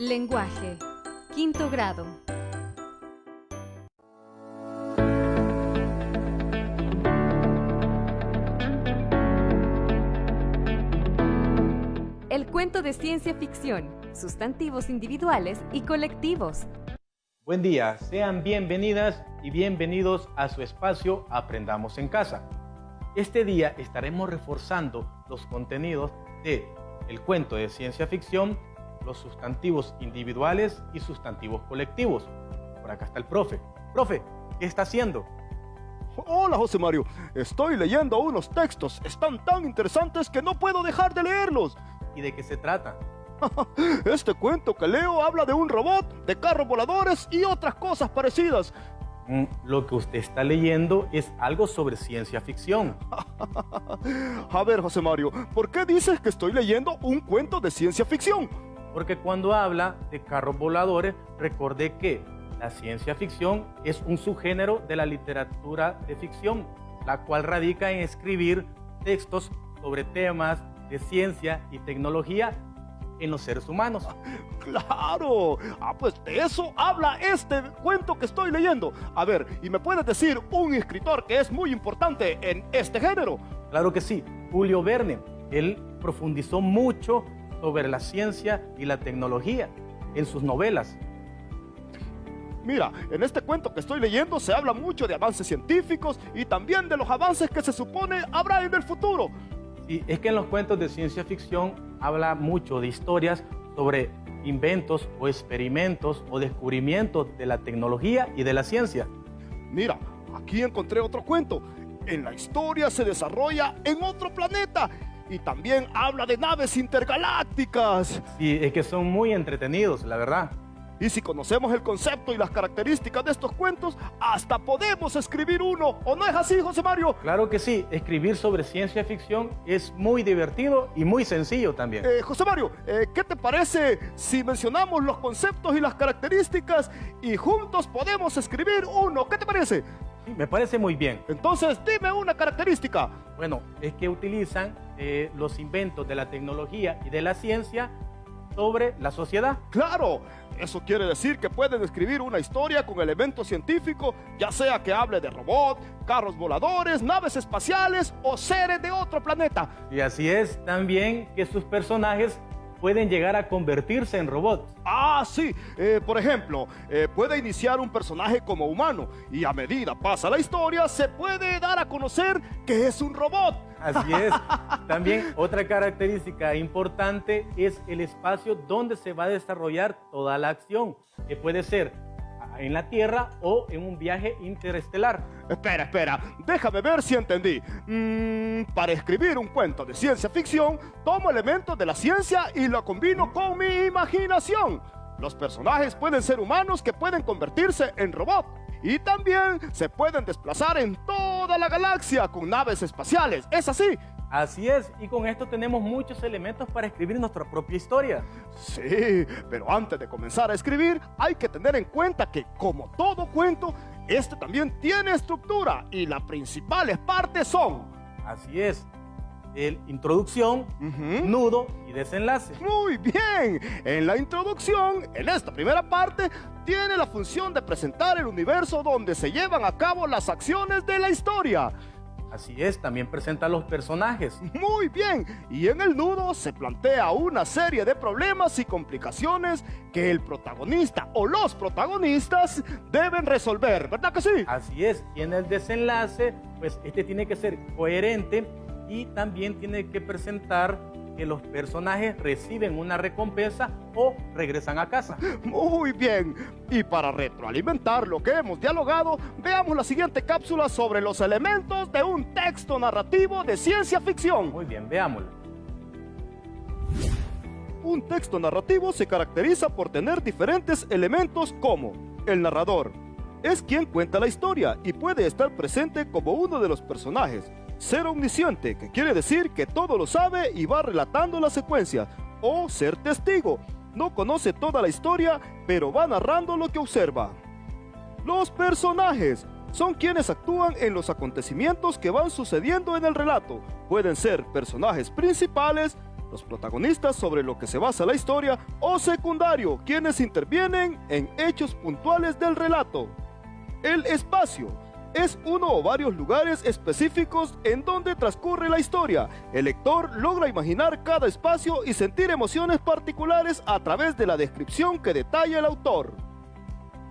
Lenguaje, quinto grado. El cuento de ciencia ficción, sustantivos individuales y colectivos. Buen día, sean bienvenidas y bienvenidos a su espacio Aprendamos en Casa. Este día estaremos reforzando los contenidos de el cuento de ciencia ficción, los sustantivos individuales y sustantivos colectivos. Por acá está el profe. Profe, ¿qué está haciendo? Hola, José Mario. Estoy leyendo unos textos. Están tan interesantes que no puedo dejar de leerlos. ¿Y de qué se trata? Este cuento que leo habla de un robot, de carros voladores y otras cosas parecidas. Lo que usted está leyendo es algo sobre ciencia ficción. A ver, José Mario, ¿por qué dices que estoy leyendo un cuento de ciencia ficción? Porque cuando habla de carros voladores, recordé que la ciencia ficción es un subgénero de la literatura de ficción, la cual radica en escribir textos sobre temas de ciencia y tecnología en los seres humanos. ¡Claro! Pues de eso habla este cuento que estoy leyendo. A ver, ¿y me puedes decir un escritor que es muy importante en este género? Claro que sí, Julio Verne. Él profundizó mucho sobre la ciencia y la tecnología en sus novelas. Mira, en este cuento que estoy leyendo se habla mucho de avances científicos y también de los avances que se supone habrá en el futuro. Sí, es que en los cuentos de ciencia ficción habla mucho de historias sobre inventos o experimentos o descubrimientos de la tecnología y de la ciencia. Mira, aquí encontré otro cuento. En la historia se desarrolla en otro planeta y también habla de naves intergalácticas. Sí, es que son muy entretenidos, la verdad. Y si conocemos el concepto y las características de estos cuentos, hasta podemos escribir uno. ¿O no es así, José Mario? Claro que sí, escribir sobre ciencia ficción es muy divertido y muy sencillo también. José Mario, ¿qué te parece si mencionamos los conceptos y las características y juntos podemos escribir uno? ¿Qué te parece? Sí, me parece muy bien. Entonces, dime una característica. Bueno, es que utilizan los inventos de la tecnología y de la ciencia sobre la sociedad. ¡Claro! Eso quiere decir que pueden escribir una historia con elementos científicos, ya sea que hable de robots, carros voladores, naves espaciales o seres de otro planeta. Y así es también que sus personajes pueden llegar a convertirse en robots. Sí. Por ejemplo, puede iniciar un personaje como humano y a medida pasa la historia se puede dar a conocer que es un robot. Así es. También otra característica importante es el espacio donde se va a desarrollar toda la acción, que puede ser en la Tierra o en un viaje interestelar. Espera, déjame ver si entendí. Para escribir un cuento de ciencia ficción, tomo elementos de la ciencia y lo combino con mi imaginación. Los personajes pueden ser humanos que pueden convertirse en robots. Y también se pueden desplazar en toda la galaxia con naves espaciales. ¿Es así? Así es, y con esto tenemos muchos elementos para escribir nuestra propia historia. Sí, pero antes de comenzar a escribir, hay que tener en cuenta que, como todo cuento, este también tiene estructura y las principales partes son... Así es, introducción, nudo y desenlace. Muy bien, en la introducción, en esta primera parte, tiene la función de presentar el universo donde se llevan a cabo las acciones de la historia. Así es, también presenta a los personajes. Muy bien, y en el nudo se plantea una serie de problemas y complicaciones que el protagonista o los protagonistas deben resolver, ¿verdad que sí? Así es, y en el desenlace, pues este tiene que ser coherente y también tiene que presentar que los personajes reciben una recompensa o regresan a casa. Muy bien. Y para retroalimentar lo que hemos dialogado, veamos la siguiente cápsula sobre los elementos de un texto narrativo de ciencia ficción. Muy bien, veámoslo. Un texto narrativo se caracteriza por tener diferentes elementos como el narrador. Es quien cuenta la historia y puede estar presente como uno de los personajes. Ser omnisciente, que quiere decir que todo lo sabe y va relatando la secuencia. O ser testigo, no conoce toda la historia, pero va narrando lo que observa. Los personajes son quienes actúan en los acontecimientos que van sucediendo en el relato. Pueden ser personajes principales, los protagonistas sobre lo que se basa la historia, o secundario, quienes intervienen en hechos puntuales del relato. El espacio es uno o varios lugares específicos en donde transcurre la historia. El lector logra imaginar cada espacio y sentir emociones particulares a través de la descripción que detalla el autor.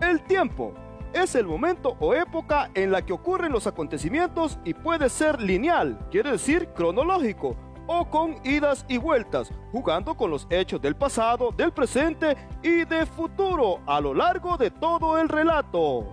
El tiempo es el momento o época en la que ocurren los acontecimientos y puede ser lineal, quiere decir cronológico, o con idas y vueltas, jugando con los hechos del pasado, del presente y del futuro a lo largo de todo el relato.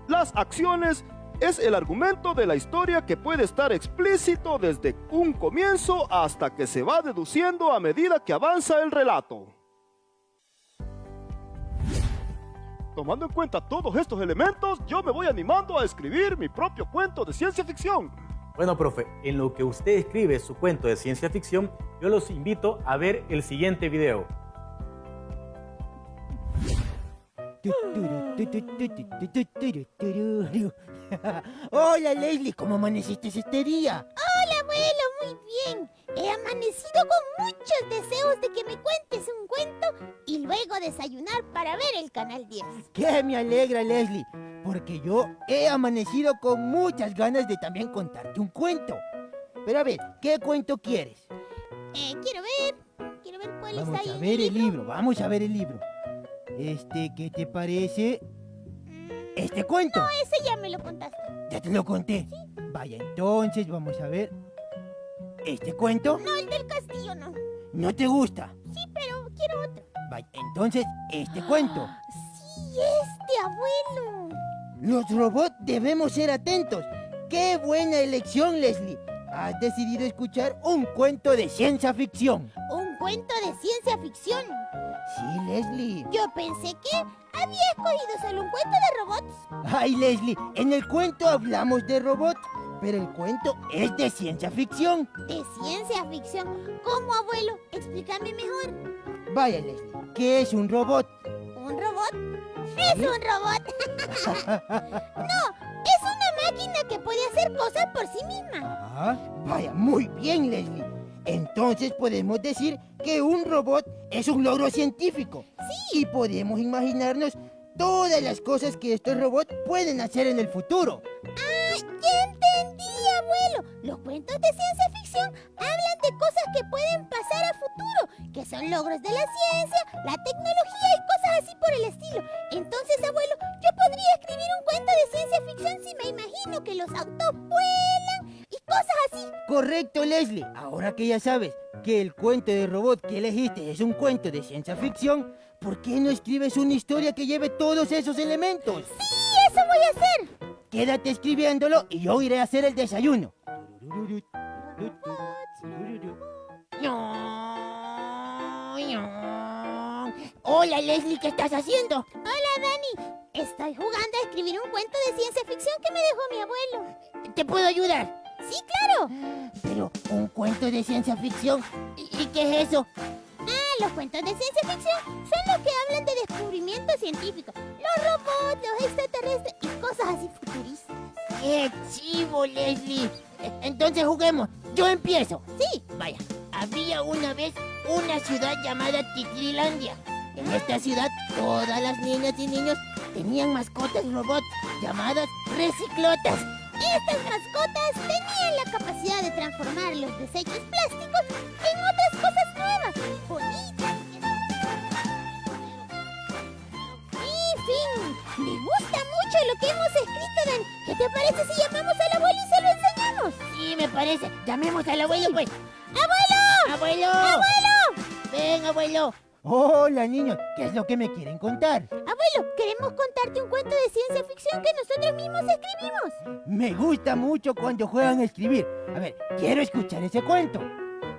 Las acciones es el argumento de la historia que puede estar explícito desde un comienzo hasta que se va deduciendo a medida que avanza el relato. Tomando en cuenta todos estos elementos, yo me voy animando a escribir mi propio cuento de ciencia ficción. Bueno, profe, en lo que usted escribe su cuento de ciencia ficción, yo los invito a ver el siguiente video. Hola Leslie, ¿cómo amaneciste este día? Hola, abuelo, muy bien. He amanecido con muchos deseos de que me cuentes un cuento y luego desayunar para ver el Canal 10. Que me alegra Leslie, porque yo he amanecido con muchas ganas de también contarte un cuento. Pero a ver, ¿qué cuento quieres? Quiero ver cuál Vamos está ahí a en ver el libro, vamos a ver el libro. ¿Qué te parece? ¿Este cuento? No, ese ya me lo contaste. ¿Ya te lo conté? Sí. Vaya, entonces vamos a ver. ¿Este cuento? No, el del castillo no. ¿No te gusta? Sí, pero quiero otro. Vaya, entonces, este cuento. Sí, abuelo. Los robots debemos ser atentos. ¡Qué buena elección, Leslie! Has decidido escuchar un cuento de ciencia ficción. Un cuento de ciencia ficción. Sí, Leslie. Yo pensé que había escogido solo un cuento de robots. Ay, Leslie, en el cuento hablamos de robots, pero el cuento es de ciencia ficción. De ciencia ficción. ¿Cómo, abuelo? Explícame mejor. Vaya, Leslie, ¿qué es un robot? ¿Un robot? ¡Es un robot! No, es una máquina que puede hacer cosas por sí misma. Ah, vaya, muy bien, Leslie. Entonces podemos decir que un robot es un logro científico. Sí. Y podemos imaginarnos todas las cosas que estos robots pueden hacer en el futuro. ¡Ah, ya entendí, abuelo! Los cuentos de ciencia ficción hablan de cosas que pueden pasar a futuro, que son logros de la ciencia, la tecnología y cosas así por el estilo. Entonces, abuelo, yo podría escribir un cuento de ciencia ficción si me imagino que los autos vuelan y cosas así. Correcto, Leslie. Ahora que ya sabes que el cuento de robot que elegiste es un cuento de ciencia ficción, ¿por qué no escribes una historia que lleve todos esos elementos? ¡Sí, eso voy a hacer! Quédate escribiéndolo y yo iré a hacer el desayuno. Hola, Leslie, ¿qué estás haciendo? Hola, Dani. Estoy jugando a escribir un cuento de ciencia ficción que me dejó mi abuelo. ¿Te puedo ayudar? Sí, claro. Pero, ¿un cuento de ciencia ficción? ¿Y qué es eso? Ah, los cuentos de ciencia ficción son los que hablan de descubrimientos científicos. Los robots, los extraterrestres y cosas así futuristas. ¡Qué chivo, Leslie! Entonces juguemos. Yo empiezo. Sí. Vaya, había una vez una ciudad llamada Titirilandia. En esta ciudad, todas las niñas y niños tenían mascotas robots llamadas reciclotas. Estas mascotas tenían la capacidad de transformar los desechos plásticos en otras cosas nuevas, bonitas. En fin, me gusta mucho lo que hemos escrito, Dani. ¿Qué te parece si llamamos al abuelo y se lo enseñamos? Sí, me parece. Llamemos al abuelo, pues. ¡Abuelo! ¡Abuelo! ¡Abuelo! ¡Ven, abuelo! Hola, niños. ¿Qué es lo que me quieren contar? Abuelo, queremos contarte un cuento de ciencia ficción que nosotros mismos escribimos. Me gusta mucho cuando juegan a escribir. A ver, quiero escuchar ese cuento.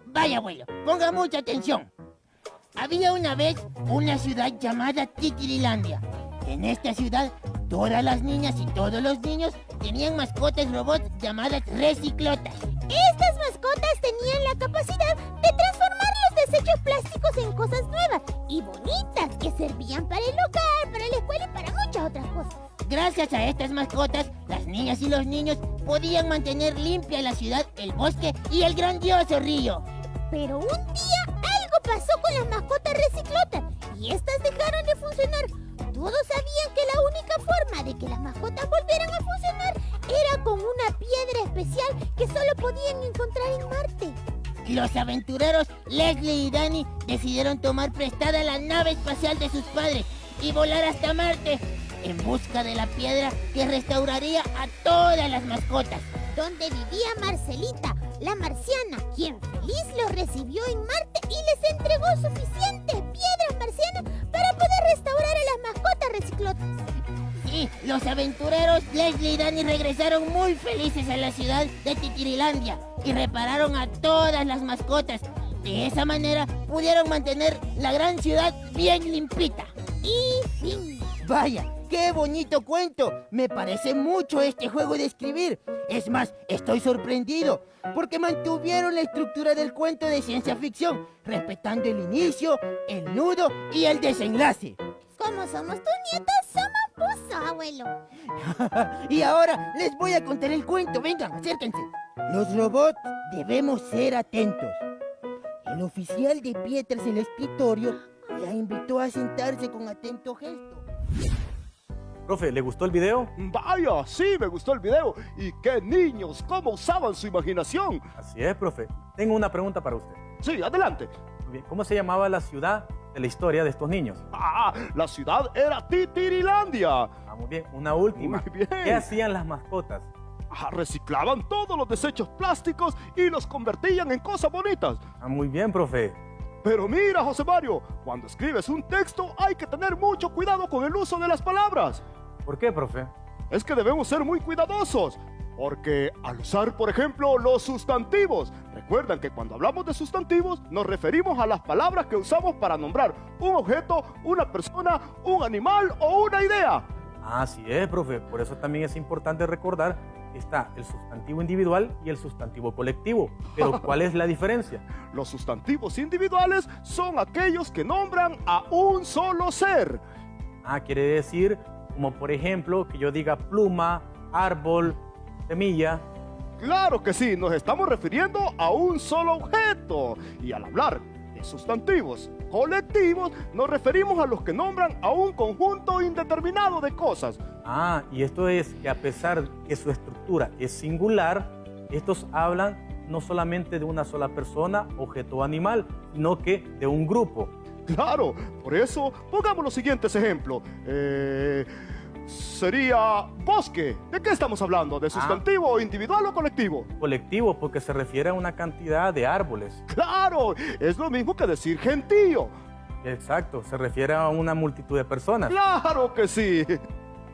Vaya, abuelo, ponga mucha atención. Había una vez una ciudad llamada Titirilandia. En esta ciudad, todas las niñas y todos los niños tenían mascotas robots llamadas reciclotas. Estas mascotas tenían la capacidad de transformar los desechos plásticos en cosas nuevas y bonitas que servían para el hogar, para la escuela y para muchas otras cosas. Gracias a estas mascotas, las niñas y los niños podían mantener limpia la ciudad, el bosque y el grandioso río. Pero un día algo pasó con las mascotas reciclotas y estas dejaron de funcionar. Todos sabían que la única forma de que las mascotas volvieran a funcionar era con una piedra especial que solo podían encontrar en Marte. Los aventureros Leslie y Danny decidieron tomar prestada la nave espacial de sus padres y volar hasta Marte en busca de la piedra que restauraría a todas las mascotas. Donde vivía Marcelita, la marciana, quien feliz los recibió en Marte y les entregó suficientes piedras marcianas para poder restaurar a las mascotas reciclotas. Sí, los aventureros Leslie y Danny regresaron muy felices a la ciudad de Titirilandia y repararon a todas las mascotas. De esa manera pudieron mantener la gran ciudad bien limpita. Y fin. Vaya, qué bonito cuento. Me parece mucho este juego de escribir. Es más, estoy sorprendido porque mantuvieron la estructura del cuento de ciencia ficción, respetando el inicio, el nudo y el desenlace. Como somos tus nietos, somos buzos, abuelo. Y ahora les voy a contar el cuento. Vengan, acérquense. Los robots debemos ser atentos. El oficial de pie tras el escritorio la invitó a sentarse con atento gesto. Profe, ¿le gustó el video? Vaya, sí, me gustó el video. Y qué niños, cómo usaban su imaginación. Así es, profe. Tengo una pregunta para usted. Sí, adelante. Muy bien. ¿Cómo se llamaba la ciudad de la historia de estos niños? La ciudad era Titirilandia. Muy bien. Una última. Muy bien. ¿Qué hacían las mascotas? Reciclaban todos los desechos plásticos y los convertían en cosas bonitas. Muy bien, profe. Pero mira, José Mario, cuando escribes un texto hay que tener mucho cuidado con el uso de las palabras. ¿Por qué, profe? Es que debemos ser muy cuidadosos, porque al usar, por ejemplo, los sustantivos, recuerdan que cuando hablamos de sustantivos nos referimos a las palabras que usamos para nombrar un objeto, una persona, un animal o una idea. Así es, profe. Por eso también es importante recordar que está el sustantivo individual y el sustantivo colectivo. Pero ¿cuál es la diferencia? Los sustantivos individuales son aquellos que nombran a un solo ser. Quiere decir, como por ejemplo, que yo diga pluma, árbol, semilla. Claro que sí, nos estamos refiriendo a un solo objeto. Y al hablar de sustantivos colectivos, nos referimos a los que nombran a un conjunto indeterminado de cosas. Y esto es que a pesar que su estructura es singular, estos hablan no solamente de una sola persona, objeto o animal, sino que de un grupo. Claro, por eso pongamos los siguientes ejemplos. Sería bosque. ¿De qué estamos hablando? ¿De sustantivo individual o colectivo? Colectivo, porque se refiere a una cantidad de árboles. ¡Claro! Es lo mismo que decir gentío. Exacto, se refiere a una multitud de personas. ¡Claro que sí!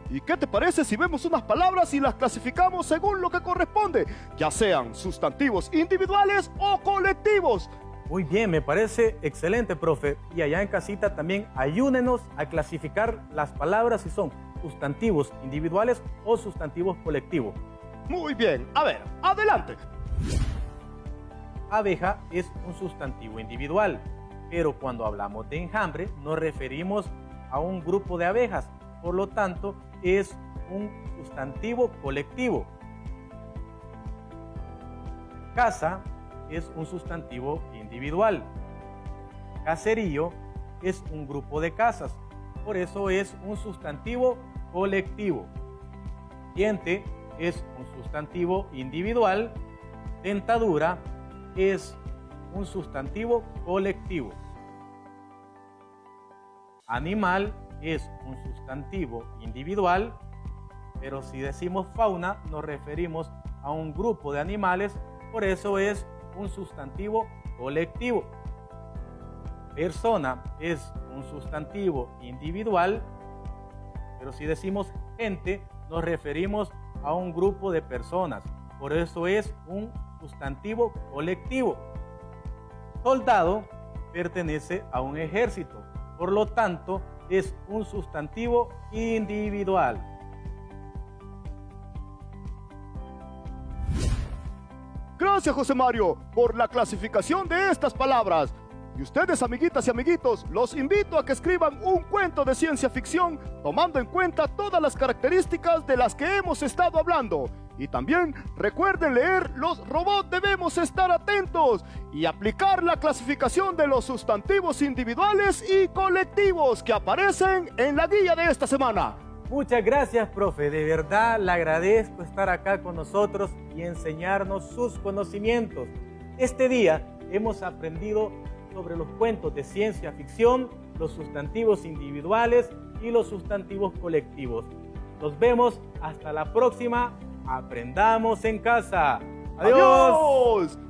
¿Y qué te parece si vemos unas palabras y las clasificamos según lo que corresponde? Ya sean sustantivos individuales o colectivos. Muy bien, me parece excelente, profe. Y allá en casita también ayúdenos a clasificar las palabras si son sustantivos individuales o sustantivos colectivos. Muy bien, a ver, adelante. Abeja es un sustantivo individual, pero cuando hablamos de enjambre nos referimos a un grupo de abejas, por lo tanto es un sustantivo colectivo. Casa es un sustantivo individual. Caserío es un grupo de casas, por eso es un sustantivo colectivo. Diente es un sustantivo individual. Dentadura es un sustantivo colectivo. Animal es un sustantivo individual, pero si decimos fauna nos referimos a un grupo de animales, por eso es un sustantivo colectivo. Persona es un sustantivo individual, pero si decimos gente nos referimos a un grupo de personas, por eso es un sustantivo colectivo. Soldado pertenece a un ejército, por lo tanto es un sustantivo individual. Gracias, José Mario, por la clasificación de estas palabras. Y ustedes, amiguitas y amiguitos, los invito a que escriban un cuento de ciencia ficción tomando en cuenta todas las características de las que hemos estado hablando. Y también recuerden leer Los robots debemos estar atentos y aplicar la clasificación de los sustantivos individuales y colectivos que aparecen en la guía de esta semana. Muchas gracias, profe. De verdad le agradezco estar acá con nosotros y enseñarnos sus conocimientos. Este día hemos aprendido sobre los cuentos de ciencia ficción, los sustantivos individuales y los sustantivos colectivos. Nos vemos hasta la próxima. Aprendamos en casa. ¡Adiós! ¡Adiós!